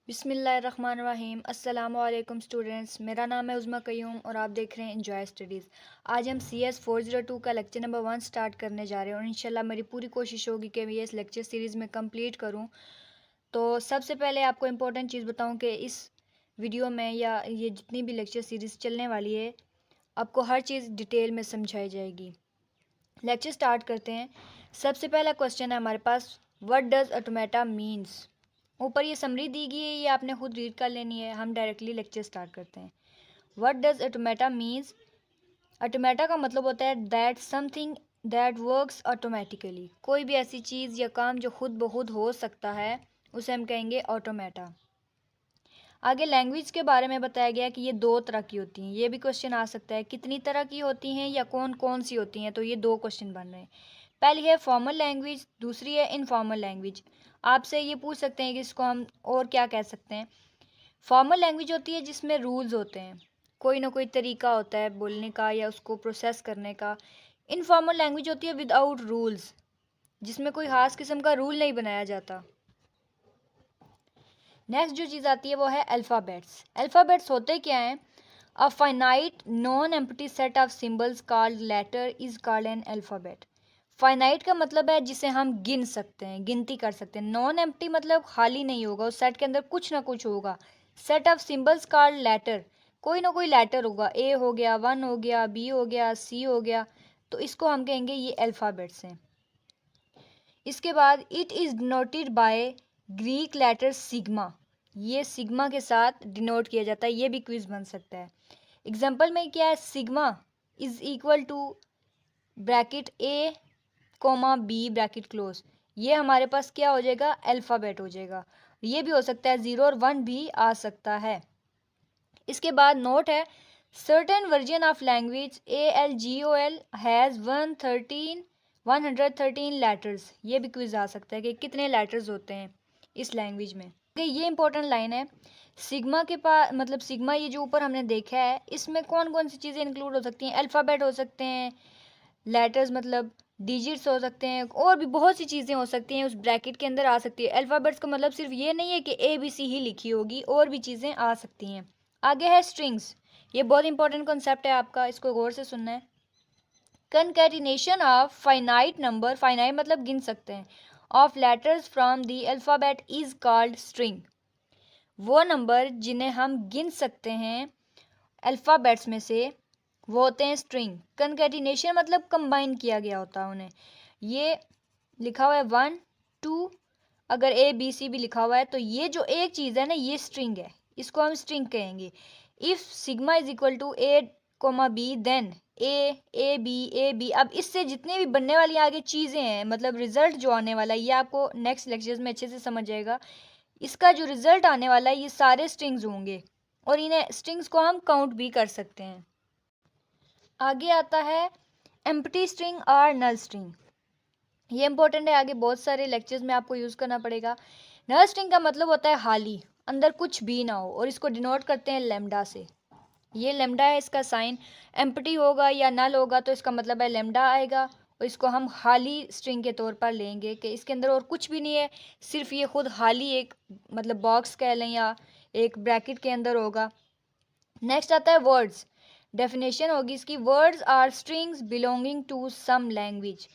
बिस्मिल्लाहिर्रहमानिर्रहीम। अस्सलाम वालेकुम स्टूडेंट्स, मेरा नाम है उज़्मा क़य्यूम और आप देख रहे हैं एंजॉय स्टडीज़। आज हम CS 402 का लेक्चर नंबर 1 स्टार्ट करने जा रहे हैं और इंशाल्लाह मेरी पूरी कोशिश होगी कि मैं ये इस लेक्चर सीरीज़ में कंप्लीट करूं। तो सबसे पहले आपको इम्पोर्टेंट चीज़ बताऊं कि इस वीडियो में या ये जितनी भी लेक्चर सीरीज़ चलने वाली है आपको हर चीज़ डिटेल में समझाई जाएगी। लेक्चर स्टार्ट करते हैं। सबसे पहला क्वेश्चन है हमारे पास, व्हाट डज़ ऑटोमेटा मीन्स। ऊपर ये समरी दी गई है, ये आपने खुद रीड कर लेनी है। हम डायरेक्टली लेक्चर स्टार्ट करते हैं। What does automata means. Automata का मतलब होता है that something that works automatically. कोई भी ऐसी चीज़ या काम जो खुद ब खुद हो सकता है उसे हम कहेंगे ऑटोमेटा। आगे लैंग्वेज के बारे में बताया गया है कि ये 2 तरह की होती हैं। ये भी क्वेश्चन आ सकता है कितनी तरह की होती हैं या कौन कौन सी होती हैं, तो ये 2 क्वेश्चन बन रहे हैं। पहली है फॉर्मल लैंग्वेज, दूसरी है इनफॉर्मल लैंग्वेज। आपसे ये पूछ सकते हैं कि इसको हम और क्या कह सकते हैं। फॉर्मल लैंग्वेज होती है जिसमें रूल्स होते हैं, कोई ना कोई तरीका होता है बोलने का या उसको प्रोसेस करने का। इनफॉर्मल लैंग्वेज होती है विदाउट रूल्स, जिसमें कोई खास किस्म का रूल नहीं बनाया जाता। नेक्स्ट जो चीज़ आती है वो है अल्फ़ाबेट्स। अल्फ़ाबेट्स होते क्या हैं? A finite non empty set of symbols called letter is called an alphabet. Finite का मतलब है जिसे हम गिन सकते हैं, गिनती कर सकते हैं। नॉन एम्प्टी मतलब खाली नहीं होगा, उस सेट के अंदर कुछ ना कुछ होगा। Set of symbols called letter, कोई ना कोई लेटर होगा। ए हो गया, 1 हो गया, बी हो गया, सी हो गया, तो इसको हम कहेंगे ये अल्फ़ाबेट्स हैं। इसके बाद it is denoted by Greek letter sigma. ये सिग्मा के साथ डिनोट किया जाता है। ये भी क्विज बन सकता है। एग्जाम्पल में क्या है? Sigma is equal to bracket A comma B bracket close. ये हमारे पास क्या हो जाएगा? अल्फ़ाबेट हो जाएगा। ये भी हो सकता है 0 और 1 भी आ सकता है। इसके बाद नोट है, certain version of language ALGOL has 113 letters. ये भी क्विज आ सकता है कि कितने लेटर्स होते हैं इस लैंग्वेज में। ये इंपॉर्टेंट लाइन है, सिग्मा के पास मतलब सिग्मा ये जो ऊपर हमने देखा है इसमें कौन कौन सी चीज़ें इंक्लूड हो सकती हैं? अल्फ़ाबेट हो सकते हैं, लेटर्स मतलब डिजिट्स हो सकते हैं, और भी बहुत सी चीज़ें हो सकती हैं उस ब्रैकेट के अंदर आ सकती है। अल्फ़ाबेट्स का मतलब सिर्फ ये नहीं है कि ABC ही लिखी होगी, और भी चीज़ें आ सकती हैं। आगे है स्ट्रिंग्स। ये बहुत इंपॉर्टेंट कॉन्सेप्ट है आपका, इसको गौर से सुनना है। Concatenation of finite number, finite मतलब गिन सकते हैं, of letters from the alphabet is called string. वो नंबर जिन्हें हम गिन सकते हैं अल्फ़ाबेट्स में से वो होते हैं स्ट्रिंग। कंकैटिनेशन मतलब कंबाइन किया गया होता है उन्हें। ये लिखा हुआ है 1 2, अगर ABC भी लिखा हुआ है तो ये जो एक चीज़ है ना ये स्ट्रिंग है, इसको हम स्ट्रिंग कहेंगे। If sigma is equal to A comma B then A B। अब इससे जितने भी बनने वाली आगे चीज़ें हैं, मतलब रिजल्ट जो आने वाला है, ये आपको नेक्स्ट लेक्चर्स में अच्छे से समझ जाएगा। इसका जो रिजल्ट आने वाला है ये सारे स्ट्रिंग्स होंगे, और इन्हें स्ट्रिंग्स को हम काउंट भी कर सकते हैं। आगे आता है एम्प्टी स्ट्रिंग और नल स्ट्रिंग। ये इंपॉर्टेंट है, आगे बहुत सारे लेक्चर्स में आपको यूज़ करना पड़ेगा। नल स्ट्रिंग का मतलब होता है खाली, अंदर कुछ भी ना हो, और इसको डिनोट करते हैं लैम्डा से। ये लैम्डा है इसका साइन। एम्प्टी होगा या नल होगा तो इसका मतलब है लैम्डा आएगा, और इसको हम खाली स्ट्रिंग के तौर पर लेंगे कि इसके अंदर और कुछ भी नहीं है, सिर्फ ये खुद खाली एक मतलब बॉक्स कह लें या एक ब्रैकेट के अंदर होगा। नेक्स्ट आता है वर्ड्स। डेफिनेशन होगी इसकी, words are strings belonging to some language.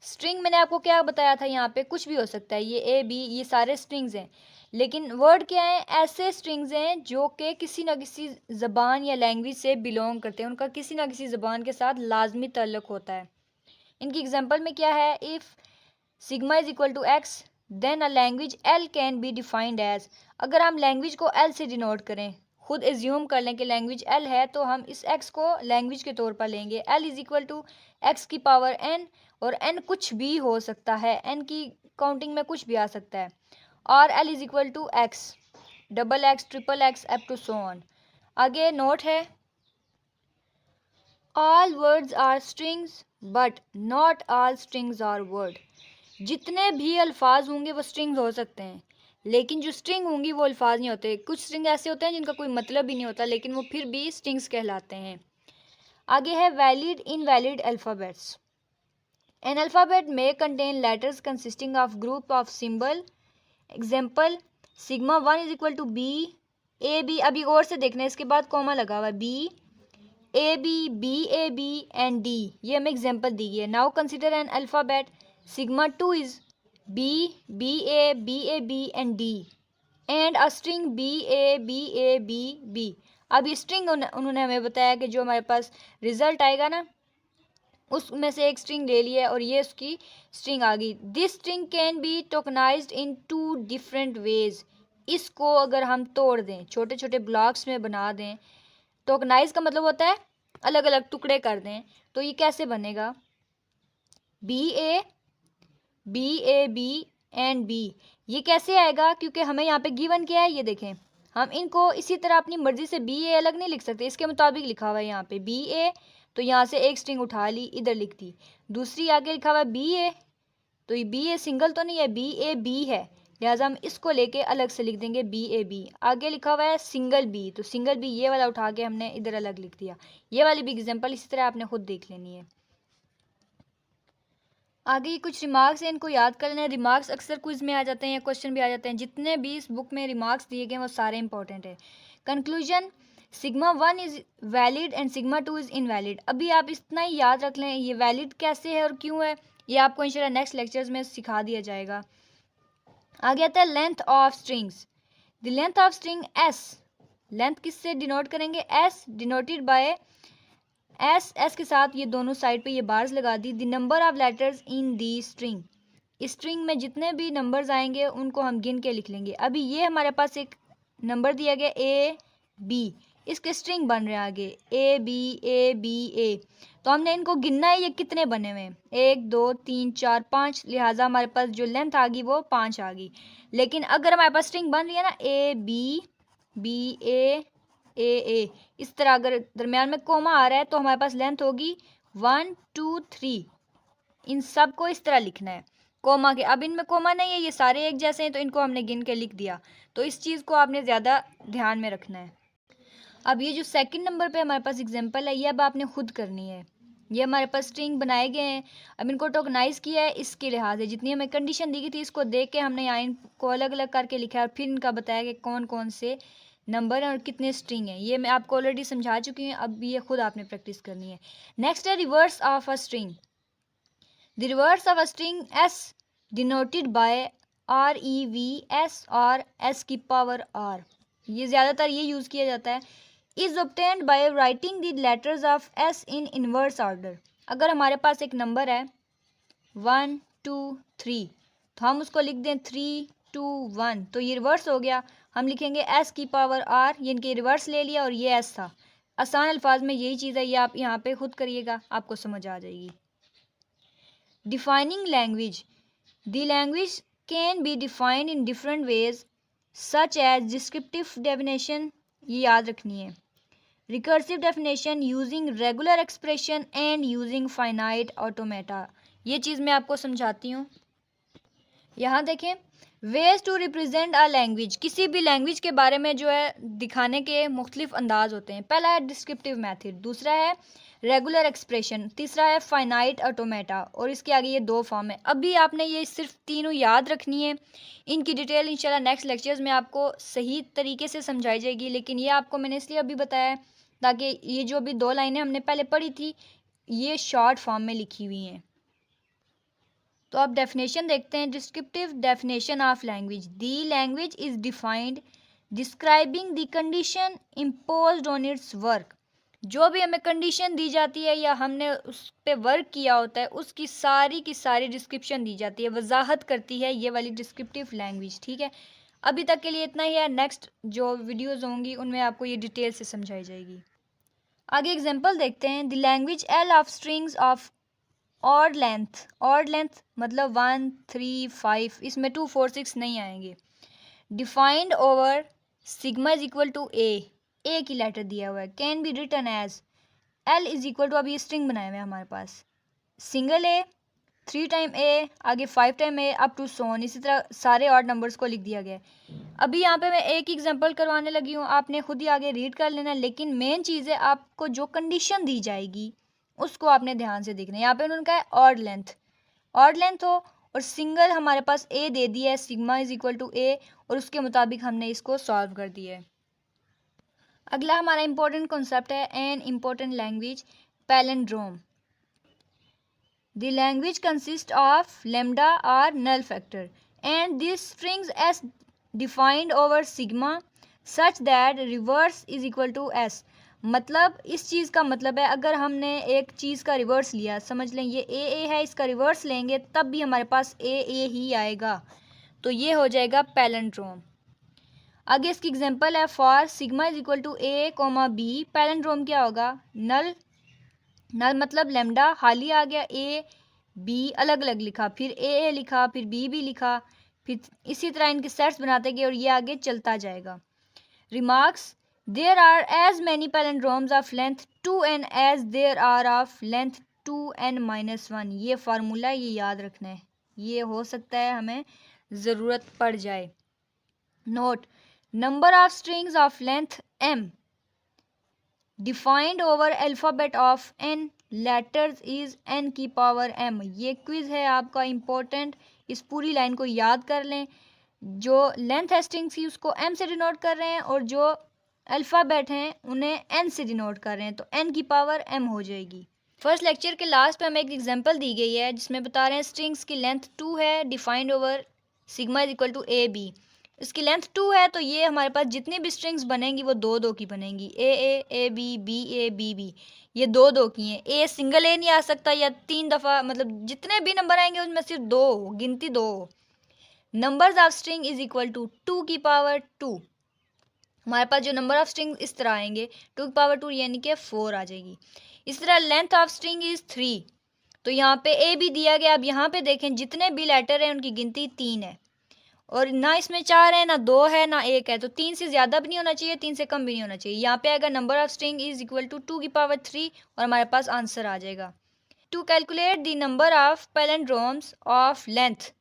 String मैंने आपको क्या बताया था, यहाँ पे कुछ भी हो सकता है, ये A B ये सारे स्ट्रिंग्स हैं। लेकिन वर्ड क्या है? ऐसे स्ट्रिंग्स हैं जो कि किसी ना किसी ज़बान या लैंग्वेज से बिलोंग करते हैं, उनका किसी ना किसी ज़बान के साथ लाजमी ताल्लुक़ होता है। इनकी एग्जांपल में क्या है? If sigma is equal to X then a language L can be defined as. अगर हम लैंग्वेज को L से डिनोट करें, खुद एज्यूम कर लें कि लैंग्वेज L है, तो हम इस x को लैंग्वेज के तौर पर लेंगे। L is equal to X की पावर n, और n कुछ भी हो सकता है, n की काउंटिंग में कुछ भी आ सकता है। और L is equal to X, double X, triple X, up to so on. आगे नोट है, all words are strings but not all strings are word. जितने भी अल्फाज होंगे वो स्ट्रिंग्स हो सकते हैं, लेकिन जो स्ट्रिंग होंगी वो अल्फाज नहीं होते। कुछ स्ट्रिंग ऐसे होते हैं जिनका कोई मतलब ही नहीं होता, लेकिन वो फिर भी स्ट्रिंग्स कहलाते हैं। आगे है valid invalid alphabets. An alphabet में contain letters consisting of group of symbol. Example, sigma 1 is equal to B A B, अभी और से देखना है, इसके बाद कॉमा लगा हुआ है, B A B and D, ये हमें एग्जांपल दी है। Now consider an alphabet, sigma 2 is B A B and D and a string B. अब ये स्ट्रिंग उन्होंने हमें बताया कि जो हमारे पास रिजल्ट आएगा ना, उसमें से एक स्ट्रिंग ले लिया और ये उसकी स्ट्रिंग आ गई। This string can be tokenised in 2 different ways. इसको अगर हम तोड़ दें, छोटे छोटे ब्लॉक्स में बना दें, टोकनाइज का मतलब होता है अलग अलग टुकड़े कर दें, तो ये कैसे बनेगा, B A B and B. ये कैसे आएगा, क्योंकि हमें यहाँ पे गिवन क्या है, ये देखें, हम इनको इसी तरह अपनी मर्जी से बी ए अलग नहीं लिख सकते, इसके मुताबिक लिखा हुआ है यहाँ पे बी ए, तो यहाँ से एक स्ट्रिंग उठा ली, इधर लिख दी, दूसरी आगे लिखा हुआ है बी ए, तो ये बी ए सिंगल तो नहीं है, बी ए बी है, लिहाजा हम इसको लेके अलग से लिख देंगे बी ए बी। आगे लिखा हुआ है सिंगल बी, तो सिंगल बी ये वाला उठा के हमने इधर अलग लिख दिया। ये वाली भी एग्जांपल इसी तरह आपने खुद देख लेनी है। आगे ये कुछ रिमार्क्स हैं, इनको याद कर लेना। रिमार्क्स अक्सर क्विज में आ जाते हैं या क्वेश्चन भी आ जाते हैं, जितने भी इस बुक में रिमार्क्स दिए गए वो सारे इंपॉर्टेंट है। Conclusion, sigma 1 is valid and sigma 2 is invalid. अभी आप इतना ही याद रख लें, ये वैलिड कैसे है और क्यों है, ये आपको इंशाल्लाह नेक्स्ट लेक्चर्स में सिखा दिया जाएगा। आगे आता है length of strings. The length of string S, length किससे डिनोट करेंगे, एस डिनोटेड बाय एस के साथ ये दोनों साइड पे ये बार्स लगा दी। The number of letters in the string, इस स्ट्रिंग में जितने भी नंबर्स आएंगे उनको हम गिन के लिख लेंगे। अभी ये हमारे पास एक नंबर दिया गया ए बी, इसके स्ट्रिंग बन रहे हैं आगे ए बी ए, तो हमने इनको गिनना है ये कितने बने हुए हैं, 1 2 3 4 5, लिहाजा हमारे पास जो लेंथ आ गई वो 5 आ गई। लेकिन अगर हमारे पास स्ट्रिंग बन रही है ना ए बी ए, इस तरह अगर दरमियान में कोमा आ रहा है तो हमारे पास लेंथ होगी 1 2 3, इन सब को इस तरह लिखना है कोमा के। अब इनमें कोमा नहीं है, ये सारे एक जैसे हैं, तो इनको हमने गिन के लिख दिया, तो इस चीज़ को आपने ज़्यादा ध्यान में रखना है। अब ये जो सेकंड नंबर पे हमारे पास एग्जांपल है, ये अब आपने खुद करनी है। ये हमारे पास स्ट्रिंग बनाए गए हैं, अब इनको टोकनाइज किया है, इसके लिहाज से जितनी हमें कंडीशन दी गई थी इसको देख के हमने यहाँ इनको अलग अलग करके लिखा है और फिर इनका बताया कि कौन कौन से नंबर हैं और कितने स्ट्रिंग हैं। ये मैं आपको ऑलरेडी समझा चुकी हूँ, अब ये खुद आपने प्रैक्टिस करनी है। नेक्स्ट है reverse of a string. The reverse of a string S denoted bye REVS और S की पावर R, ये ज़्यादातर ये यूज़ किया जाता है। Is obtained by writing the letters of S in inverse order. अगर हमारे पास एक नंबर है 1 2 3, तो हम उसको लिख दें 3 2 1, तो ये रिवर्स हो गया, हम लिखेंगे S की पावर R, ये इनके रिवर्स ले लिया और ये S था। आसान अल्फाज में यही चीज़ है, ये आप यहाँ पे खुद करिएगा, आपको समझ आ जाएगी। Defining language, the language can be defined in different ways such as descriptive definition, ये याद रखनी है, recursive definition, using regular expression and using finite automata. ये चीज़ मैं आपको समझाती हूँ। यहाँ देखें, ways to represent a language, किसी भी लैंग्वेज के बारे में जो है दिखाने के मुख्तलिफ अंदाज होते हैं। पहला है डिस्क्रिप्टिव मेथड, दूसरा है रेगुलर एक्सप्रेशन, तीसरा है फाइनाइट ऑटोमेटा, और इसके आगे ये 2 फॉर्म है। अभी आपने ये सिर्फ तीनों याद रखनी है, इनकी डिटेल इंशाल्लाह नेक्स्ट लेक्चर्स में आपको सही तरीके से समझाई जाएगी, लेकिन ये आपको मैंने इसलिए अभी बताया है ताकि ये जो भी 2 लाइनें हमने पहले पढ़ी थी ये शॉर्ट फॉर्म में लिखी हुई हैं। तो अब डेफिनेशन देखते हैं। Descriptive definition of language, the language is defined describing the condition imposed on it's work. जो भी हमें कंडीशन दी जाती है या हमने उस पर वर्क किया होता है उसकी सारी की सारी डिस्क्रिप्शन दी जाती है, वजाहत करती है ये वाली डिस्क्रिप्टिव लैंग्वेज। ठीक है, अभी तक के लिए इतना ही है, नेक्स्ट जो वीडियोस होंगी उनमें आपको ये डिटेल से समझाई जाएगी। आगे एग्जांपल देखते हैं। The language L of strings of odd length मतलब 1 3 5, इसमें 2 4 6 नहीं आएंगे। Defined over sigma is equal to A की लेटर दिया हुआ है, can be written as L is equal to, अब ये स्ट्रिंग बनाए हुए हैं हमारे पास, सिंगल ए 3 टाइम ए, आगे 5 टाइम ए अप टू सोन, इसी तरह सारे ऑड नंबर्स को लिख दिया गया है। अभी यहाँ पे मैं एक एग्जांपल करवाने लगी हूँ, आपने खुद ही आगे रीड कर लेना, लेकिन मेन चीज़ है आपको जो कंडीशन दी जाएगी उसको आपने ध्यान से देखना है। यहाँ पे उन्होंने कहा है ऑड लेंथ हो और सिंगल हमारे पास ए दे दिया है, सिग्मा इज इक्वल टू ए, और उसके मुताबिक हमने इसको सॉल्व कर दिया है। अगला हमारा इम्पोर्टेंट कॉन्सेप्ट है an important language palindrome. The language consists of lambda or null factor and this strings s defined over sigma such that reverse is equal to s। मतलब इस चीज़ का मतलब है अगर हमने एक चीज़ का रिवर्स लिया, समझ लें ये ए है, इसका रिवर्स लेंगे तब भी हमारे पास ए ही आएगा, तो ये हो जाएगा पैलिंड्रोम। आगे इसकी एग्जांपल है for sigma is equal to A comma B. Palindrome क्या होगा? नल मतलब लेमडा हाली आ गया, ए बी अलग अलग लिखा, फिर ए लिखा, फिर बी लिखा, फिर इसी तरह इनके सेट्स बनाते गए और ये आगे चलता जाएगा। Remarks, there are as many palindromes of length 2n as there are of length 2n-1। ये फार्मूला ये याद रखना है, ये हो सकता है हमें ज़रूरत पड़ जाए। Note, number of strings of length m defined over alphabet of n letters is n की पावर m। ये क्विज है आपका इम्पोर्टेंट, इस पूरी लाइन को याद कर लें। जो लेंथ है स्ट्रिंग्स की उसको m से डिनोट कर रहे हैं और जो अल्फ़ाबेट हैं उन्हें n से डिनोट कर रहे हैं, तो n की पावर m हो जाएगी। फर्स्ट लेक्चर के लास्ट पे हमें एक एग्जांपल दी गई है जिसमें बता रहे हैं स्ट्रिंग्स की लेंथ 2 है defined over sigma is equal to A B. इसकी लेंथ 2 है तो ये हमारे पास जितनी भी स्ट्रिंग्स बनेंगी वो दो की बनेंगी, ए बी बी, ये दो की हैं। ए सिंगल ए नहीं आ सकता या 3 दफ़ा, मतलब जितने भी नंबर आएंगे उनमें सिर्फ दो, गिनती दो। Numbers of string is equal to 2 की पावर 2। हमारे पास जो नंबर ऑफ स्ट्रिंग इस तरह आएंगे 2 की पावर 2 यानी कि 4 आ जाएगी। इस तरह लेंथ ऑफ स्ट्रिंग इज 3, तो यहाँ पे ए भी दिया गया। अब यहाँ पे देखें जितने भी लेटर हैं उनकी गिनती 3 है और ना इसमें 4 है, ना 2 है, ना 1 है, तो 3 से ज़्यादा भी नहीं होना चाहिए, 3 से कम भी नहीं होना चाहिए। यहाँ पे आएगा number of string is equal to 2 की पावर 3 और हमारे पास आंसर आ जाएगा। To calculate the number of palindromes of length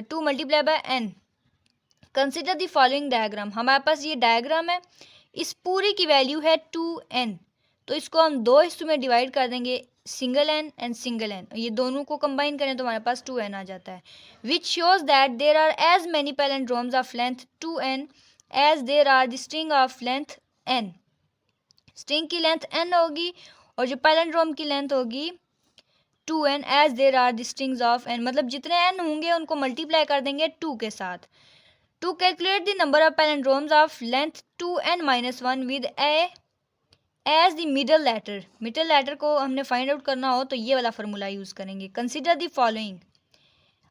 2 multiply by n, consider the following diagram. हमारे पास ये डायग्राम है, इस पूरी की वैल्यू है 2n, तो इसको हम दो हिस्सों में डिवाइड कर देंगे, single n and single n, ये दोनों को कंबाइन करें तो हमारे पास 2n आ जाता है। Which shows that there are as many palindromes of length 2n as there are the string of length n। String की लेंथ n होगी और जो पैलिंड्रोम की लेंथ होगी 2n as there are the strings of n, मतलब जितने n होंगे उनको मल्टीप्लाई कर देंगे 2 के साथ। To calculate the number of palindromes of length 2n-1 with a as the middle letter को हमने फाइंड आउट करना हो तो ये वाला फार्मूला यूज़ करेंगे। Consider the following.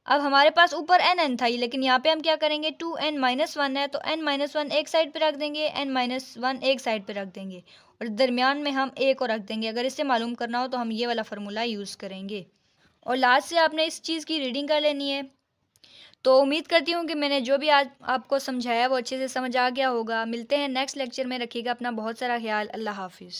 अब हमारे पास ऊपर n था लेकिन यहाँ पे हम क्या करेंगे 2n-1 है तो n-1 एक साइड पे रख देंगे, n-1 एक साइड पे रख देंगे और दरमियान में हम a को रख देंगे। अगर इससे मालूम करना हो तो हम ये वाला फार्मूला यूज़ करेंगे। और लास्ट से आपने इस चीज़ की रीडिंग कर लेनी है। तो उम्मीद करती हूँ कि मैंने जो भी आज आपको समझाया वो अच्छे से समझ आ गया होगा। मिलते हैं नेक्स्ट लेक्चर में, रखिएगा अपना बहुत सारा ख्याल। अल्लाह हाफिज़।